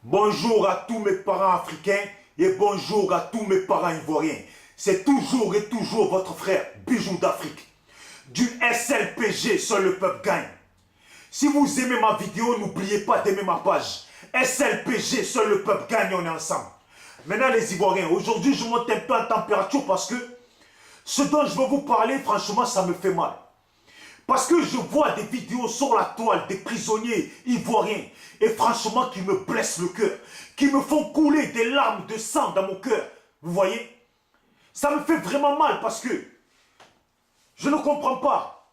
Bonjour à tous mes parents africains et bonjour à tous mes parents ivoiriens. C'est toujours et toujours votre frère Bijou d'Afrique. Du SLPG, seul le peuple gagne. Si vous aimez ma vidéo, n'oubliez pas d'aimer ma page. SLPG, seul le peuple gagne, on est ensemble. Maintenant les Ivoiriens, aujourd'hui je monte un peu en température parce que ce dont je veux vous parler, franchement ça me fait mal. Parce que je vois des vidéos sur la toile des prisonniers ivoiriens et franchement qui me blessent le cœur, qui me font couler des larmes de sang dans mon cœur. Vous voyez? Ça me fait vraiment mal parce que je ne comprends pas.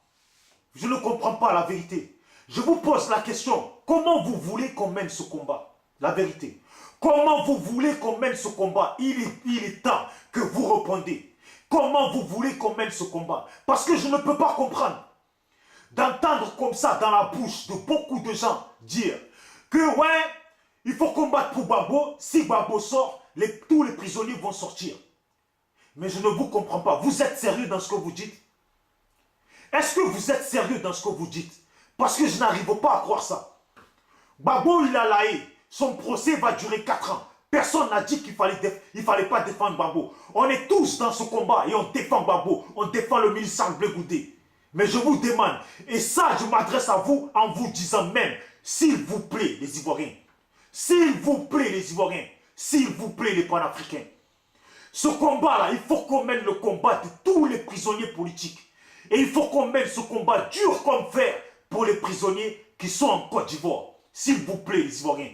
Je ne comprends pas la vérité. Je vous pose la question, comment vous voulez qu'on mène ce combat? La vérité. Comment vous voulez qu'on mène ce combat? Il est temps que vous répondez. Comment vous voulez qu'on mène ce combat? Parce que je ne peux pas comprendre d'entendre comme ça dans la bouche de beaucoup de gens dire que ouais, il faut combattre pour Gbagbo. Si Gbagbo sort, tous les prisonniers vont sortir. Mais je ne vous comprends pas. Vous êtes sérieux dans ce que vous dites? Est-ce que vous êtes sérieux dans ce que vous dites? Parce que je n'arrive pas à croire ça. Gbagbo, il a laïé. Son procès va durer 4 ans. Personne n'a dit qu'il fallait pas défendre Gbagbo. On est tous dans ce combat et on défend Gbagbo. On défend le ministre Blé Goudé. Mais je vous demande, et ça je m'adresse à vous en vous disant même, s'il vous plaît les Ivoiriens, s'il vous plaît les Ivoiriens, s'il vous plaît les panafricains, ce combat-là, il faut qu'on mène le combat de tous les prisonniers politiques. Et il faut qu'on mène ce combat dur comme fer pour les prisonniers qui sont en Côte d'Ivoire. S'il vous plaît les Ivoiriens.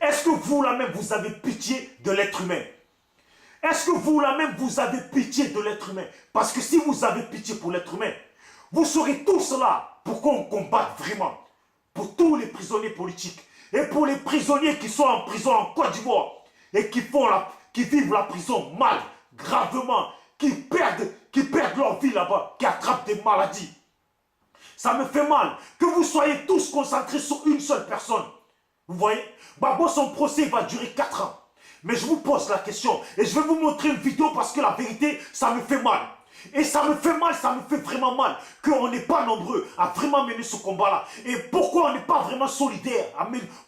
Est-ce que vous là même vous avez pitié de l'être humain? Est-ce que vous là même vous avez pitié de l'être humain? Parce que si vous avez pitié pour l'être humain, vous serez tous là pour qu'on combatte vraiment. Pour tous les prisonniers politiques. Et pour les prisonniers qui sont en prison en Côte d'Ivoire. Et qui vivent la prison mal, gravement. Qui perdent leur vie là-bas. Qui attrapent des maladies. Ça me fait mal que vous soyez tous concentrés sur une seule personne. Vous voyez? Gbagbo, son procès va durer 4 ans. Mais je vous pose la question. Et je vais vous montrer une vidéo parce que la vérité, ça me fait mal. Et ça me fait mal, ça me fait vraiment mal qu'on n'est pas nombreux à vraiment mener ce combat-là. Et pourquoi on n'est pas vraiment solidaires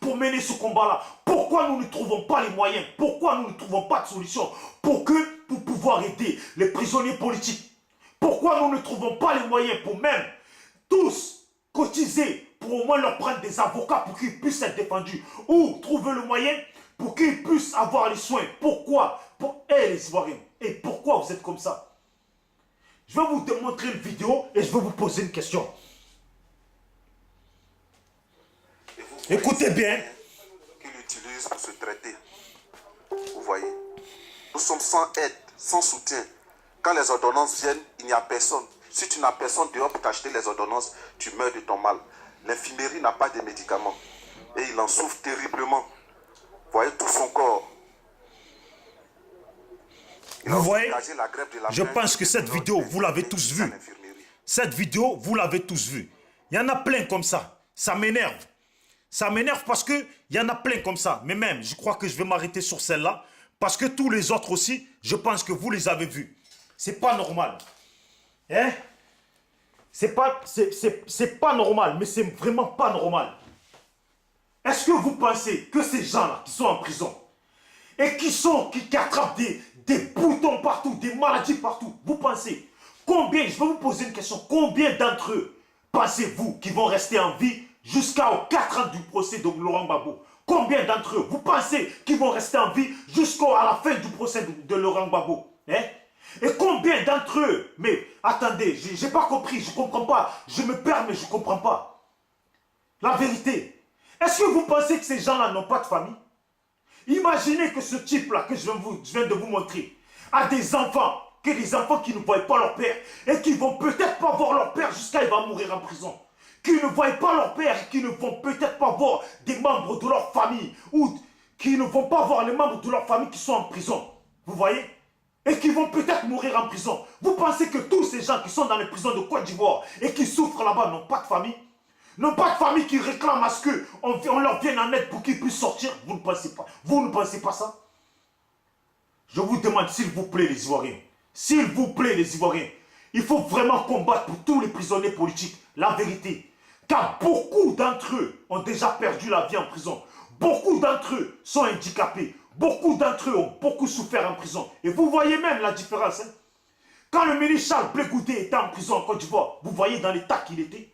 pour mener ce combat-là? Pourquoi nous ne trouvons pas les moyens? Pourquoi nous ne trouvons pas de solution pour pouvoir aider les prisonniers politiques? Pourquoi nous ne trouvons pas les moyens pour même tous cotiser pour au moins leur prendre des avocats pour qu'ils puissent être défendus? Ou trouver le moyen pour qu'ils puissent avoir les soins? Pourquoi? Les Ivoiriens. Et pourquoi vous êtes comme ça? Je vais vous montrer une vidéo et je vais vous poser une question. Écoutez bien. Qu'il utilise pour se traiter. Vous voyez. Nous sommes sans aide, sans soutien. Quand les ordonnances viennent, il n'y a personne. Si tu n'as personne dehors pour t'acheter les ordonnances, tu meurs de ton mal. L'infirmerie n'a pas de médicaments. Et il en souffre terriblement. Vous voyez tout son corps. Vous voyez, je pense que cette vidéo, vous l'avez tous vue. Cette vidéo, vous l'avez tous vue. Il y en a plein comme ça. Ça m'énerve. Ça m'énerve parce qu'il y en a plein comme ça. Mais même, je crois que je vais m'arrêter sur celle-là. Parce que tous les autres aussi, je pense que vous les avez vus. C'est pas normal. Hein? C'est pas normal, mais c'est vraiment pas normal. Est-ce que vous pensez que ces gens-là qui sont en prison et qui attrapent des boutons partout, des maladies partout, vous pensez combien, je vais vous poser une question, combien d'entre eux pensez-vous qui vont rester en vie jusqu'aux 4 ans du procès de Laurent Gbagbo? Combien d'entre eux vous pensez qu'ils vont rester en vie jusqu'à la fin du procès de Laurent Gbagbo? Hein? Et combien d'entre eux, mais attendez, j'ai pas compris, je comprends pas, je me perds mais je comprends pas. La vérité, est-ce que vous pensez que ces gens-là n'ont pas de famille? Imaginez que ce type-là que je viens de vous montrer a des enfants, que des enfants qui ne voient pas leur père et qui vont peut-être pas voir leur père jusqu'à ce qu'il va mourir en prison. Qui ne voient pas leur père et qui ne vont peut-être pas voir des membres de leur famille ou qui ne vont pas voir les membres de leur famille qui sont en prison. Vous voyez? Et qui vont peut-être mourir en prison. Vous pensez que tous ces gens qui sont dans les prisons de Côte d'Ivoire et qui souffrent là-bas n'ont pas de famille? N'ont pas de famille qui réclament à ce qu'on leur vienne en aide pour qu'ils puissent sortir? Vous ne pensez pas? Vous ne pensez pas ça? Je vous demande, s'il vous plaît, les Ivoiriens. S'il vous plaît, les Ivoiriens. Il faut vraiment combattre pour tous les prisonniers politiques. La vérité. Car beaucoup d'entre eux ont déjà perdu la vie en prison. Beaucoup d'entre eux sont handicapés. Beaucoup d'entre eux ont beaucoup souffert en prison. Et vous voyez même la différence. Hein? Quand le ministre Charles Blé Goudé était en prison en Côte d'Ivoire, vous voyez dans l'état qu'il était.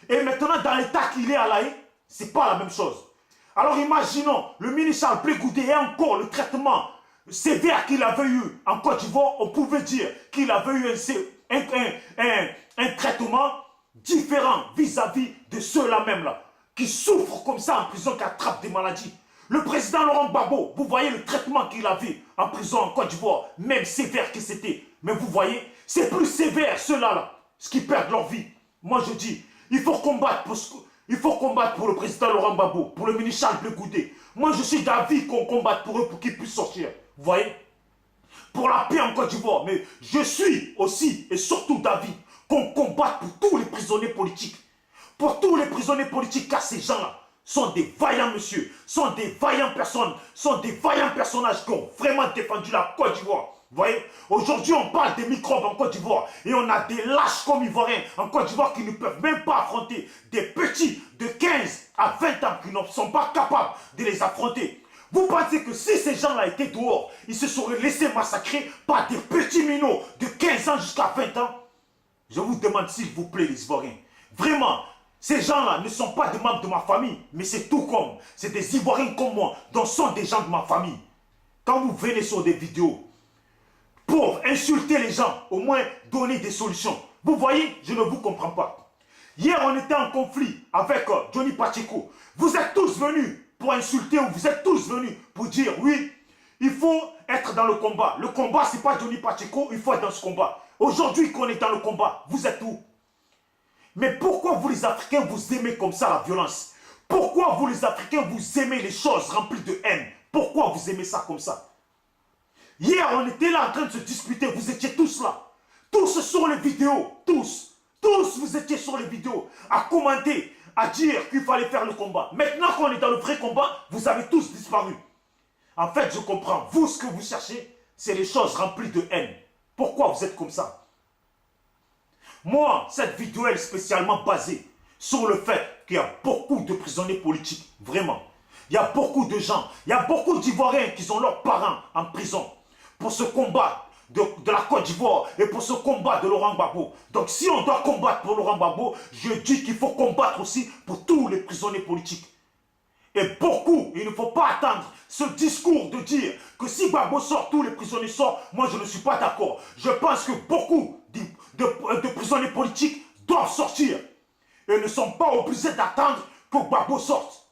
Et maintenant, dans l'état qu'il est à La Haye, ce n'est pas la même chose. Alors imaginons, le ministre Charles Blé Goudé et encore le traitement sévère qu'il avait eu en Côte d'Ivoire, on pouvait dire qu'il avait eu un traitement différent vis-à-vis de ceux-là même là, qui souffrent comme ça en prison, qui attrapent des maladies. Le président Laurent Gbagbo, vous voyez le traitement qu'il avait en prison en Côte d'Ivoire, même sévère que c'était. Mais vous voyez, c'est plus sévère ceux-là, ce qui perdent leur vie. Moi je dis, il faut combattre pour le président Laurent Gbagbo, pour le ministre Charles Blé Goudé. Moi je suis d'avis qu'on combatte pour eux pour qu'ils puissent sortir. Vous voyez, pour la paix en Côte d'Ivoire. Mais je suis aussi et surtout d'avis qu'on combatte pour tous les prisonniers politiques. Pour tous les prisonniers politiques, car ces gens-là sont des vaillants monsieur, sont des vaillantes personnes, sont des vaillants personnages qui ont vraiment défendu la Côte d'Ivoire. Vous voyez, aujourd'hui on parle des microbes en Côte d'Ivoire et on a des lâches comme Ivoiriens en Côte d'Ivoire qui ne peuvent même pas affronter des petits de 15 à 20 ans qui ne sont pas capables de les affronter. Vous pensez que si ces gens-là étaient dehors, ils se seraient laissés massacrer par des petits minots de 15 ans jusqu'à 20 ans? Je vous demande s'il vous plaît les Ivoiriens, vraiment, ces gens-là ne sont pas des membres de ma famille, mais c'est tout comme, c'est des Ivoiriens comme moi, dont sont des gens de ma famille. Quand vous venez sur des vidéos, pour insulter les gens, au moins donner des solutions. Vous voyez, je ne vous comprends pas. Hier, on était en conflit avec Johnny Pacheco. Vous êtes tous venus pour insulter ou vous êtes tous venus pour dire oui, il faut être dans le combat. Le combat, ce n'est pas Johnny Pacheco, il faut être dans ce combat. Aujourd'hui qu'on est dans le combat, vous êtes où? Mais pourquoi vous les Africains, vous aimez comme ça la violence? Pourquoi vous les Africains, vous aimez les choses remplies de haine? Pourquoi vous aimez ça comme ça? Hier, on était là en train de se disputer, vous étiez tous là. Tous sur les vidéos, tous. Tous, vous étiez sur les vidéos, à commenter, à dire qu'il fallait faire le combat. Maintenant qu'on est dans le vrai combat, vous avez tous disparu. En fait, je comprends. Vous, ce que vous cherchez, c'est les choses remplies de haine. Pourquoi vous êtes comme ça? Moi, cette vidéo est spécialement basée sur le fait qu'il y a beaucoup de prisonniers politiques, vraiment. Il y a beaucoup de gens, il y a beaucoup d'Ivoiriens qui ont leurs parents en prison pour ce combat de la Côte d'Ivoire et pour ce combat de Laurent Gbagbo. Donc si on doit combattre pour Laurent Gbagbo, je dis qu'il faut combattre aussi pour tous les prisonniers politiques. Et beaucoup, il ne faut pas attendre ce discours de dire que si Gbagbo sort, tous les prisonniers sortent. Moi, je ne suis pas d'accord. Je pense que beaucoup de prisonniers politiques doivent sortir. Et ne sont pas obligés d'attendre que Gbagbo sorte.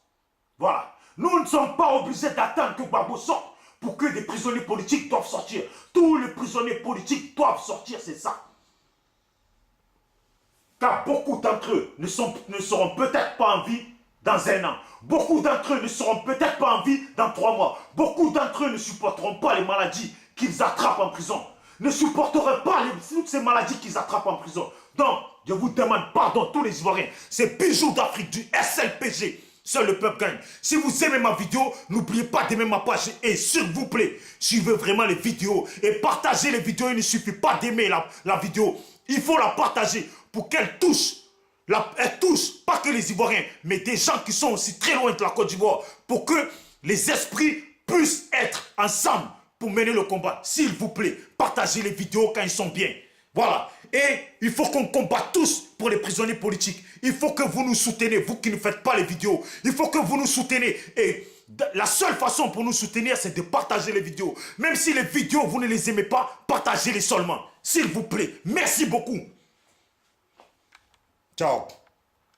Voilà. Nous ne sommes pas obligés d'attendre que Gbagbo sorte pour que des prisonniers politiques doivent sortir. Tous les prisonniers politiques doivent sortir, c'est ça. Car beaucoup d'entre eux ne seront peut-être pas en vie dans 1 an. Beaucoup d'entre eux ne seront peut-être pas en vie dans 3 mois. Beaucoup d'entre eux ne supporteront pas les maladies qu'ils attrapent en prison. Ne supporteraient pas toutes ces maladies qu'ils attrapent en prison. Donc, je vous demande pardon, tous les Ivoiriens. C'est Bijoux d'Afrique du SLPG. Seul le peuple gagne. Si vous aimez ma vidéo, n'oubliez pas d'aimer ma page. Et s'il vous plaît, suivez vraiment les vidéos. Et partagez les vidéos. Il ne suffit pas d'aimer la vidéo. Il faut la partager pour qu'elle touche. Elle touche pas que les Ivoiriens, mais des gens qui sont aussi très loin de la Côte d'Ivoire. Pour que les esprits puissent être ensemble pour mener le combat. S'il vous plaît, partagez les vidéos quand ils sont bien. Voilà. Et il faut qu'on combatte tous pour les prisonniers politiques. Il faut que vous nous soutenez, vous qui ne faites pas les vidéos. Il faut que vous nous soutenez. Et la seule façon pour nous soutenir, c'est de partager les vidéos. Même si les vidéos, vous ne les aimez pas, partagez-les seulement. S'il vous plaît. Merci beaucoup. Ciao.